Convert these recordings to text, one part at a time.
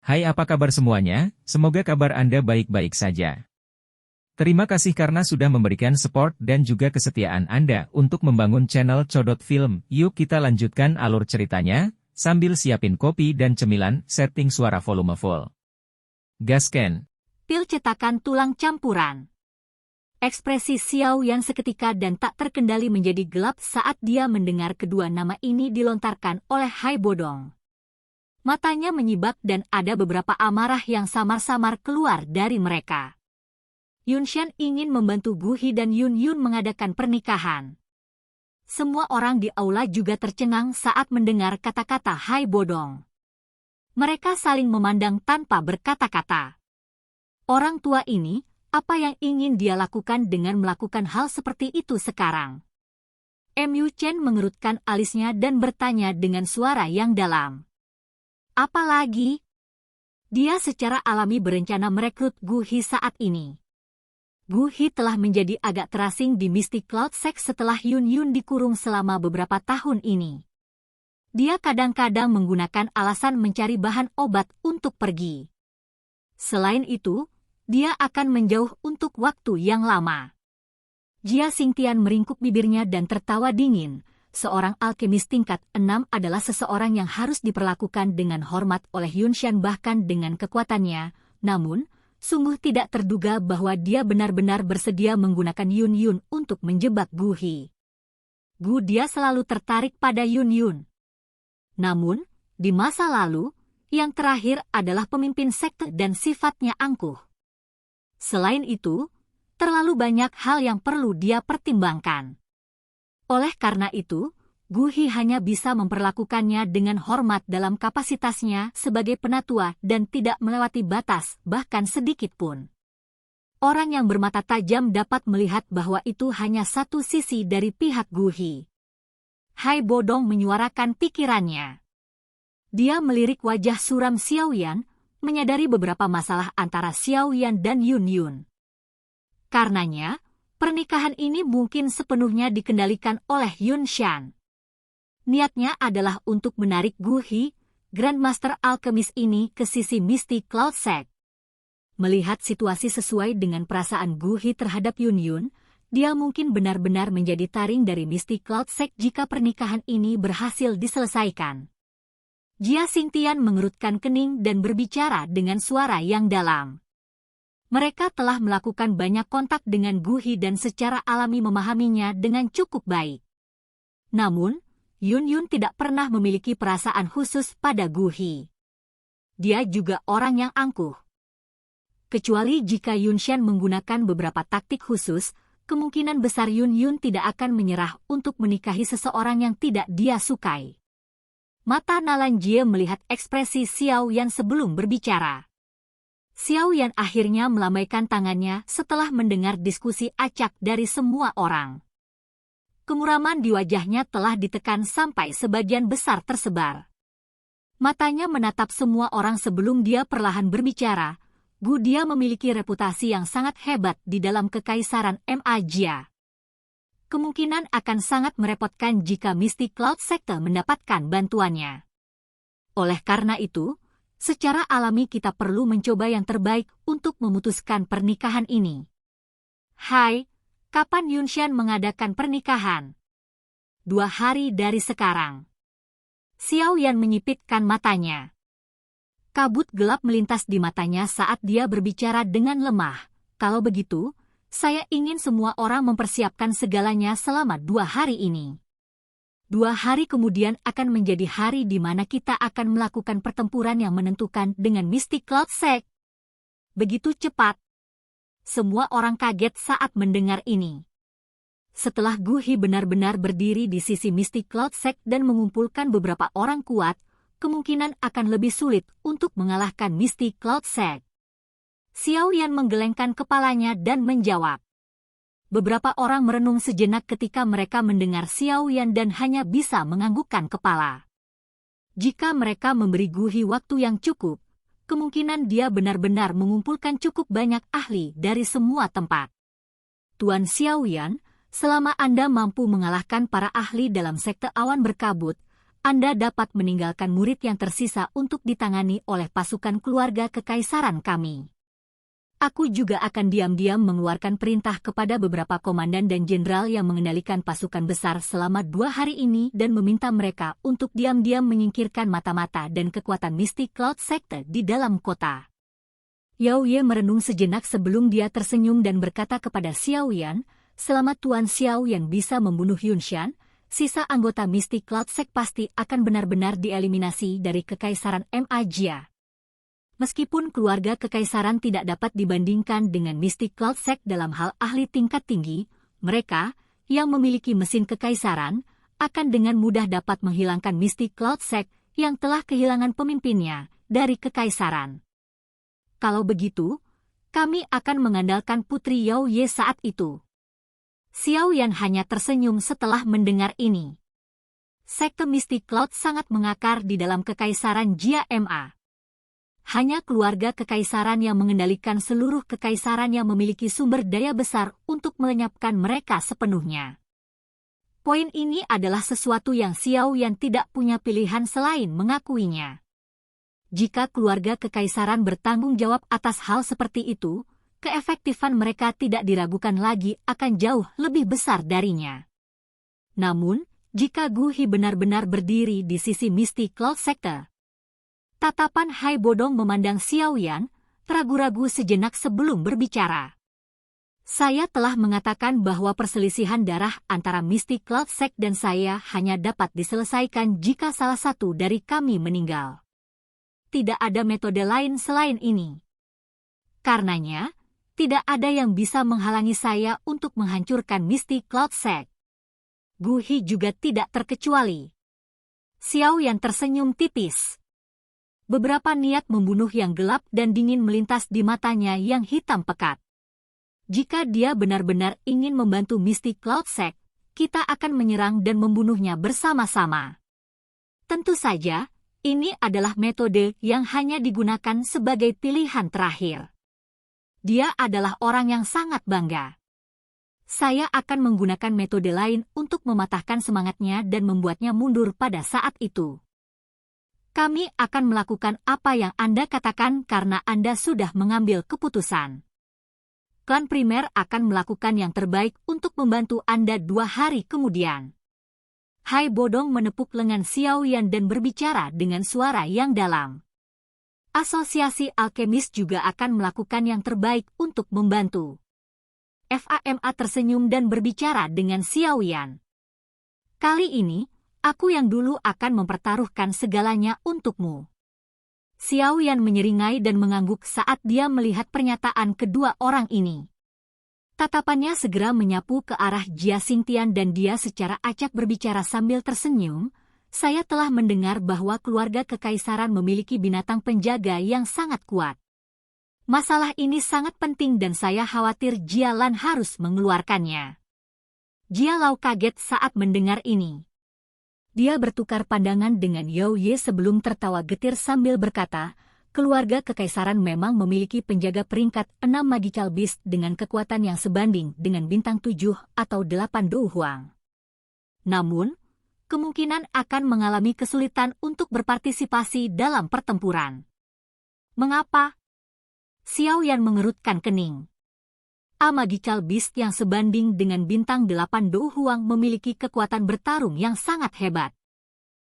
Hai, apa kabar semuanya? Semoga kabar Anda baik-baik saja. Terima kasih karena sudah memberikan support dan juga kesetiaan Anda untuk membangun channel Codot Film. Yuk kita lanjutkan alur ceritanya, sambil siapin kopi dan cemilan, setting suara volume full. Gasken. Pil cetakan tulang campuran. Ekspresi Xiao Yan seketika dan tak terkendali menjadi gelap saat dia mendengar kedua nama ini dilontarkan oleh Hai Bodong. Matanya menyibak dan ada beberapa amarah yang samar-samar keluar dari mereka. Yunshan ingin membantu Gu Hi dan Yun Yun mengadakan pernikahan. Semua orang di aula juga tercengang saat mendengar kata-kata Hai Bodong. Mereka saling memandang tanpa berkata-kata. Orang tua ini, apa yang ingin dia lakukan dengan melakukan hal seperti itu sekarang? Mu Chen mengerutkan alisnya dan bertanya dengan suara yang dalam. Apalagi? Dia secara alami berencana merekrut Gu Hi saat ini. Gu Hi telah menjadi agak terasing di Mystic Cloud Sect setelah Yun Yun dikurung selama beberapa tahun ini. Dia kadang-kadang menggunakan alasan mencari bahan obat untuk pergi. Selain itu, dia akan menjauh untuk waktu yang lama. Jia Xingtian meringkuk bibirnya dan tertawa dingin. Seorang alkemis tingkat 6 adalah seseorang yang harus diperlakukan dengan hormat oleh Yunshan bahkan dengan kekuatannya, namun, sungguh tidak terduga bahwa dia benar-benar bersedia menggunakan Yun Yun untuk menjebak Gu Hi. Dia selalu tertarik pada Yun Yun. Namun, di masa lalu, yang terakhir adalah pemimpin sekte dan sifatnya angkuh. Selain itu, terlalu banyak hal yang perlu dia pertimbangkan. Oleh karena itu, Gu Hi hanya bisa memperlakukannya dengan hormat dalam kapasitasnya sebagai penatua dan tidak melewati batas, bahkan sedikit pun. Orang yang bermata tajam dapat melihat bahwa itu hanya satu sisi dari pihak Gu Hi. Hai Bodong menyuarakan pikirannya. Dia melirik wajah suram Xiao Yan, menyadari beberapa masalah antara Xiao Yan dan Yun Yun. Karenanya, pernikahan ini mungkin sepenuhnya dikendalikan oleh Yunshan. Niatnya adalah untuk menarik Gu Hi, Grandmaster Alkemis ini ke sisi Mystic Cloud Sect. Melihat situasi sesuai dengan perasaan Gu Hi terhadap Yun Yun, dia mungkin benar-benar menjadi taring dari Mystic Cloud Sect jika pernikahan ini berhasil diselesaikan. Jia Xingtian mengerutkan kening dan berbicara dengan suara yang dalam. Mereka telah melakukan banyak kontak dengan Gu Hi dan secara alami memahaminya dengan cukup baik. Namun, Yun Yun tidak pernah memiliki perasaan khusus pada Gu Hi. Dia juga orang yang angkuh. Kecuali jika Yunshan menggunakan beberapa taktik khusus, kemungkinan besar Yun Yun tidak akan menyerah untuk menikahi seseorang yang tidak dia sukai. Mata Nalan Jie melihat ekspresi Xiao Yan sebelum berbicara. Xiao Yan akhirnya melambaikan tangannya setelah mendengar diskusi acak dari semua orang. Kemuraman di wajahnya telah ditekan sampai sebagian besar tersebar. Matanya menatap semua orang sebelum dia perlahan berbicara. Dia memiliki reputasi yang sangat hebat di dalam kekaisaran Majia. Kemungkinan akan sangat merepotkan jika Mystic Cloud Sector mendapatkan bantuannya. Oleh karena itu, secara alami kita perlu mencoba yang terbaik untuk memutuskan pernikahan ini. Hai. Kapan Yunshan mengadakan pernikahan? 2 hari dari sekarang. Xiao Yan menyipitkan matanya. Kabut gelap melintas di matanya saat dia berbicara dengan lemah. Kalau begitu, saya ingin semua orang mempersiapkan segalanya selama 2 hari ini. 2 hari kemudian akan menjadi hari di mana kita akan melakukan pertempuran yang menentukan dengan Mystic Cloud Sect. Begitu cepat. Semua orang kaget saat mendengar ini. Setelah Gu Hi benar-benar berdiri di sisi Mystic Cloud Sect dan mengumpulkan beberapa orang kuat, kemungkinan akan lebih sulit untuk mengalahkan Mystic Cloud Sect. Xiao Yan menggelengkan kepalanya dan menjawab. Beberapa orang merenung sejenak ketika mereka mendengar Xiao Yan dan hanya bisa menganggukkan kepala. Jika mereka memberi Gu Hi waktu yang cukup, kemungkinan dia benar-benar mengumpulkan cukup banyak ahli dari semua tempat. Tuan Xiao Yan, selama Anda mampu mengalahkan para ahli dalam sekte awan berkabut, Anda dapat meninggalkan murid yang tersisa untuk ditangani oleh pasukan keluarga kekaisaran kami. Aku juga akan diam-diam mengeluarkan perintah kepada beberapa komandan dan jenderal yang mengendalikan pasukan besar selama 2 hari ini dan meminta mereka untuk diam-diam menyingkirkan mata-mata dan kekuatan mistik Cloud Sekte di dalam kota. Yao Ye merenung sejenak sebelum dia tersenyum dan berkata kepada Xiao Yan, selama Tuan Xiao Yan bisa membunuh Yun Shan, sisa anggota mistik Cloud Sek pasti akan benar-benar dieliminasi dari kekaisaran Ma Jia. Meskipun keluarga kekaisaran tidak dapat dibandingkan dengan mistik Cloud Sek dalam hal ahli tingkat tinggi, mereka, yang memiliki mesin kekaisaran, akan dengan mudah dapat menghilangkan mistik Cloud Sek yang telah kehilangan pemimpinnya dari kekaisaran. Kalau begitu, kami akan mengandalkan Putri Yao Ye saat itu. Xiao Yan hanya tersenyum setelah mendengar ini. Sekte mistik Cloud sangat mengakar di dalam kekaisaran Jia Ma. Hanya keluarga kekaisaran yang mengendalikan seluruh kekaisaran yang memiliki sumber daya besar untuk melenyapkan mereka sepenuhnya. Poin ini adalah sesuatu yang Xiao Yan tidak punya pilihan selain mengakuinya. Jika keluarga kekaisaran bertanggung jawab atas hal seperti itu, keefektifan mereka tidak diragukan lagi akan jauh lebih besar darinya. Namun, jika Gu Hi benar-benar berdiri di sisi mistik Cloud Sekte, tatapan Hai Bodong memandang Xiao Yan, ragu-ragu sejenak sebelum berbicara. Saya telah mengatakan bahwa perselisihan darah antara mistik Cloud Sek dan saya hanya dapat diselesaikan jika salah satu dari kami meninggal. Tidak ada metode lain selain ini. Karenanya, tidak ada yang bisa menghalangi saya untuk menghancurkan mistik Cloud Sek. Gu Hi juga tidak terkecuali. Xiao Yan tersenyum tipis. Beberapa niat membunuh yang gelap dan dingin melintas di matanya yang hitam pekat. Jika dia benar-benar ingin membantu mistik Cloud Sek, kita akan menyerang dan membunuhnya bersama-sama. Tentu saja, ini adalah metode yang hanya digunakan sebagai pilihan terakhir. Dia adalah orang yang sangat bangga. Saya akan menggunakan metode lain untuk mematahkan semangatnya dan membuatnya mundur pada saat itu. Kami akan melakukan apa yang Anda katakan karena Anda sudah mengambil keputusan. Klan primer akan melakukan yang terbaik untuk membantu Anda 2 hari kemudian. Hai Bodong menepuk lengan Xiao Yan dan berbicara dengan suara yang dalam. Asosiasi alkemis juga akan melakukan yang terbaik untuk membantu. FAMA tersenyum dan berbicara dengan Xiao Yan. Kali ini, aku yang dulu akan mempertaruhkan segalanya untukmu. Xiao Yan menyeringai dan mengangguk saat dia melihat pernyataan kedua orang ini. Tatapannya segera menyapu ke arah Jia Xingtian dan dia secara acak berbicara sambil tersenyum, saya telah mendengar bahwa keluarga kekaisaran memiliki binatang penjaga yang sangat kuat. Masalah ini sangat penting dan saya khawatir Jia Lan harus mengeluarkannya. Jia Lao kaget saat mendengar ini. Dia bertukar pandangan dengan Yao Ye sebelum tertawa getir sambil berkata, keluarga kekaisaran memang memiliki penjaga peringkat 6 Magical Beast dengan kekuatan yang sebanding dengan bintang 7 atau 8 Dou Huang. Namun, kemungkinan akan mengalami kesulitan untuk berpartisipasi dalam pertempuran. Mengapa? Xiao Yan mengerutkan kening. A Magical Beast yang sebanding dengan bintang 8 Dou Huang memiliki kekuatan bertarung yang sangat hebat.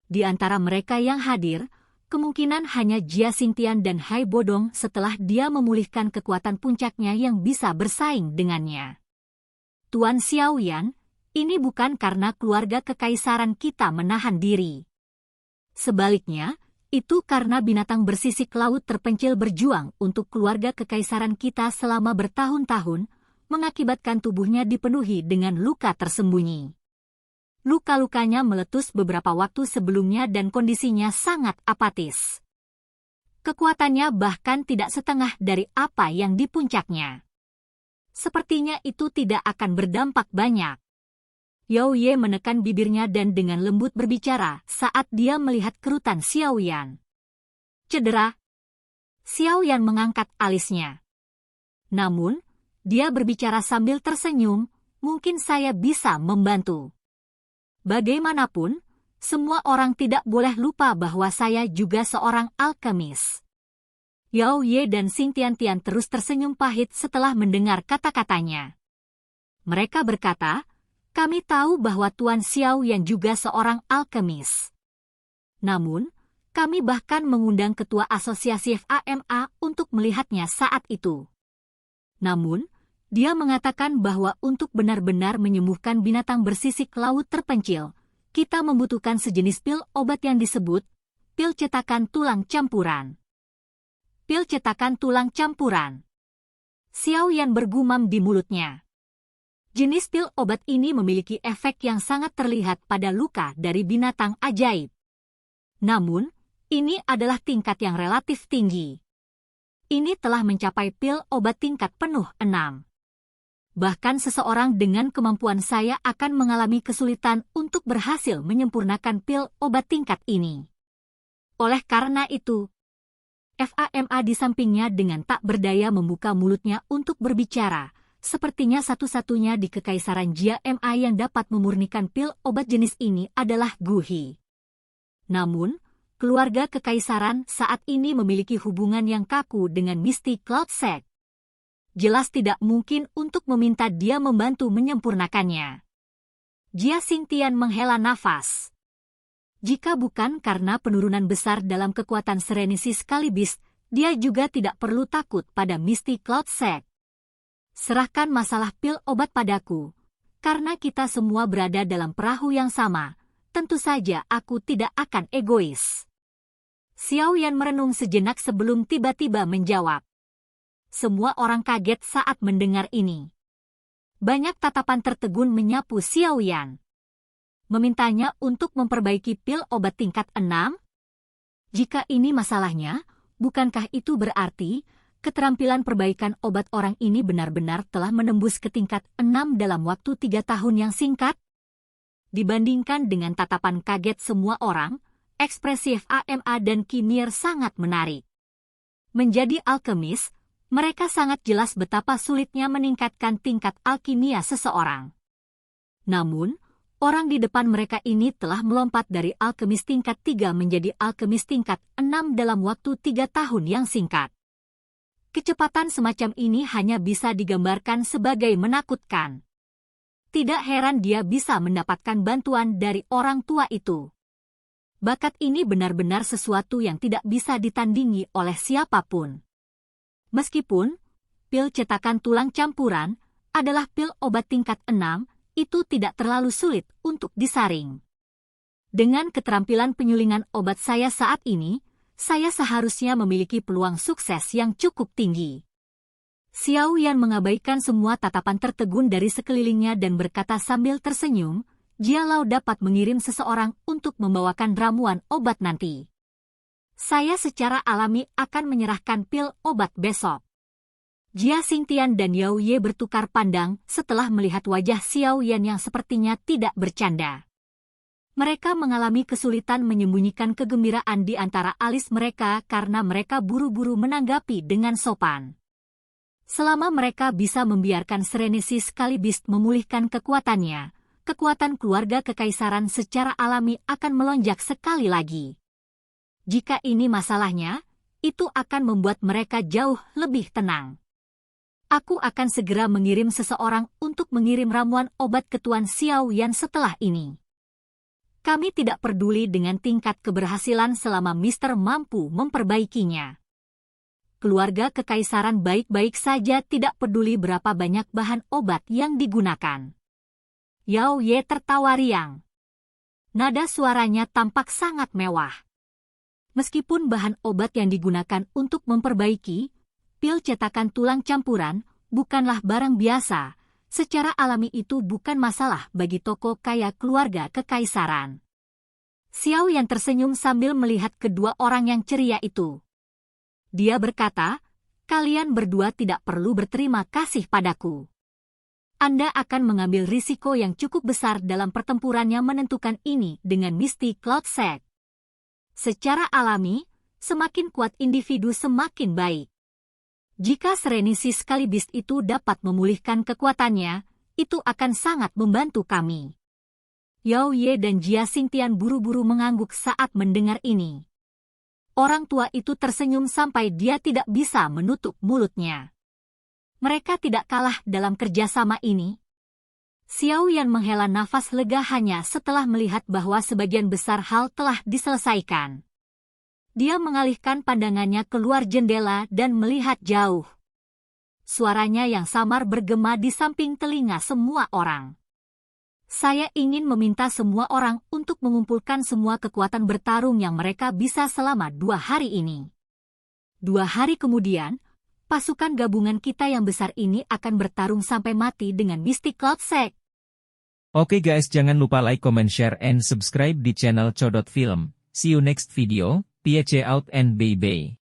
Di antara mereka yang hadir, kemungkinan hanya Jia Xingtian dan Hai Bodong setelah dia memulihkan kekuatan puncaknya yang bisa bersaing dengannya. Tuan Xiao Yan, ini bukan karena keluarga kekaisaran kita menahan diri. Sebaliknya, itu karena binatang bersisik laut terpencil berjuang untuk keluarga kekaisaran kita selama bertahun-tahun, mengakibatkan tubuhnya dipenuhi dengan luka tersembunyi. Luka-lukanya meletus beberapa waktu sebelumnya dan kondisinya sangat apatis. Kekuatannya bahkan tidak setengah dari apa yang di puncaknya. Sepertinya itu tidak akan berdampak banyak. Yao Ye menekan bibirnya dan dengan lembut berbicara saat dia melihat kerutan Xiao Yan. Cedera? Xiao Yan mengangkat alisnya. Namun, dia berbicara sambil tersenyum, mungkin saya bisa membantu. Bagaimanapun, Semua orang tidak boleh lupa bahwa saya juga seorang alkemis. Yao Ye dan Xing Tian terus tersenyum pahit setelah mendengar kata-katanya. Mereka berkata, kami tahu bahwa Tuan Xiao Yan juga seorang alkemis. Namun, kami bahkan mengundang ketua asosiasi FAMA untuk melihatnya saat itu. Namun, dia mengatakan bahwa untuk benar-benar menyembuhkan binatang bersisik laut terpencil, kita membutuhkan sejenis pil obat yang disebut pil cetakan tulang campuran. Pil cetakan tulang campuran. Xiao Yan bergumam di mulutnya. Jenis pil obat ini memiliki efek yang sangat terlihat pada luka dari binatang ajaib. Namun, ini adalah tingkat yang relatif tinggi. Ini telah mencapai pil obat tingkat penuh 6. Bahkan seseorang dengan kemampuan saya akan mengalami kesulitan untuk berhasil menyempurnakan pil obat tingkat ini. Oleh karena itu, FAMA di sampingnya dengan tak berdaya membuka mulutnya untuk berbicara, sepertinya satu-satunya di Kekaisaran Jia Ma yang dapat memurnikan pil obat jenis ini adalah Gu Hi. Namun, keluarga Kekaisaran saat ini memiliki hubungan yang kaku dengan Misty Cloud Sect. Jelas tidak mungkin untuk meminta dia membantu menyempurnakannya. Jia Xingtian menghela nafas. Jika bukan karena penurunan besar dalam kekuatan Serenesis Kalibis, dia juga tidak perlu takut pada Misty Cloud Sect. Serahkan masalah pil obat padaku. Karena kita semua berada dalam perahu yang sama, tentu saja aku tidak akan egois. Xiao Yan merenung sejenak sebelum tiba-tiba menjawab. Semua orang kaget saat mendengar ini. Banyak tatapan tertegun menyapu Xiao Yan. Memintanya untuk memperbaiki pil obat tingkat 6? Jika ini masalahnya, bukankah itu berarti keterampilan perbaikan obat orang ini benar-benar telah menembus ke tingkat 6 dalam waktu 3 tahun yang singkat? Dibandingkan dengan tatapan kaget semua orang, ekspresi FAMA dan Kinir sangat menarik. Menjadi alkemis, mereka sangat jelas betapa sulitnya meningkatkan tingkat alkimia seseorang. Namun, orang di depan mereka ini telah melompat dari alkemis tingkat 3 menjadi alkemis tingkat 6 dalam waktu 3 tahun yang singkat. Kecepatan semacam ini hanya bisa digambarkan sebagai menakutkan. Tidak heran dia bisa mendapatkan bantuan dari orang tua itu. Bakat ini benar-benar sesuatu yang tidak bisa ditandingi oleh siapapun. Meskipun pil cetakan tulang campuran adalah pil obat tingkat 6, itu tidak terlalu sulit untuk disaring. Dengan keterampilan penyulingan obat saya saat ini, saya seharusnya memiliki peluang sukses yang cukup tinggi. Xiao Yan mengabaikan semua tatapan tertegun dari sekelilingnya dan berkata sambil tersenyum, Jia Lao dapat mengirim seseorang untuk membawakan ramuan obat nanti. Saya secara alami akan menyerahkan pil obat besok. Jia Xingtian dan Yao Ye bertukar pandang setelah melihat wajah Xiao Yan yang sepertinya tidak bercanda. Mereka mengalami kesulitan menyembunyikan kegembiraan di antara alis mereka karena mereka buru-buru menanggapi dengan sopan. Selama mereka bisa membiarkan Serenesis Kalibis memulihkan kekuatannya, kekuatan keluarga Kekaisaran secara alami akan melonjak sekali lagi. Jika ini masalahnya, itu akan membuat mereka jauh lebih tenang. Aku akan segera mengirim seseorang untuk mengirim ramuan obat ke Tuan Xiao Yan setelah ini. Kami tidak peduli dengan tingkat keberhasilan selama Mister mampu memperbaikinya. Keluarga Kekaisaran baik-baik saja tidak peduli berapa banyak bahan obat yang digunakan. Yao Ye tertawa riang. Nada suaranya tampak sangat mewah. Meskipun bahan obat yang digunakan untuk memperbaiki pil cetakan tulang campuran bukanlah barang biasa, secara alami itu bukan masalah bagi toko kaya keluarga Kekaisaran. Xiao Yan tersenyum sambil melihat kedua orang yang ceria itu. Dia berkata, kalian berdua tidak perlu berterima kasih padaku. Anda akan mengambil risiko yang cukup besar dalam pertempuran yang menentukan ini dengan Misty Cloud Sect. Secara alami, semakin kuat individu semakin baik. Jika Serenesis Kalibis itu dapat memulihkan kekuatannya, itu akan sangat membantu kami. Yao Ye dan Jia Xingtian buru-buru mengangguk saat mendengar ini. Orang tua itu tersenyum sampai dia tidak bisa menutup mulutnya. Mereka tidak kalah dalam kerjasama ini. Xiao Yan menghela nafas lega hanya setelah melihat bahwa sebagian besar hal telah diselesaikan. Dia mengalihkan pandangannya keluar jendela dan melihat jauh. Suaranya yang samar bergema di samping telinga semua orang. Saya ingin meminta semua orang untuk mengumpulkan semua kekuatan bertarung yang mereka bisa selama 2 hari ini. 2 hari kemudian, pasukan gabungan kita yang besar ini akan bertarung sampai mati dengan Mystic Cloud Sect. Oke guys, jangan lupa like, comment, share, and subscribe di channel Codot Film. See you next video, peace out and bye-bye.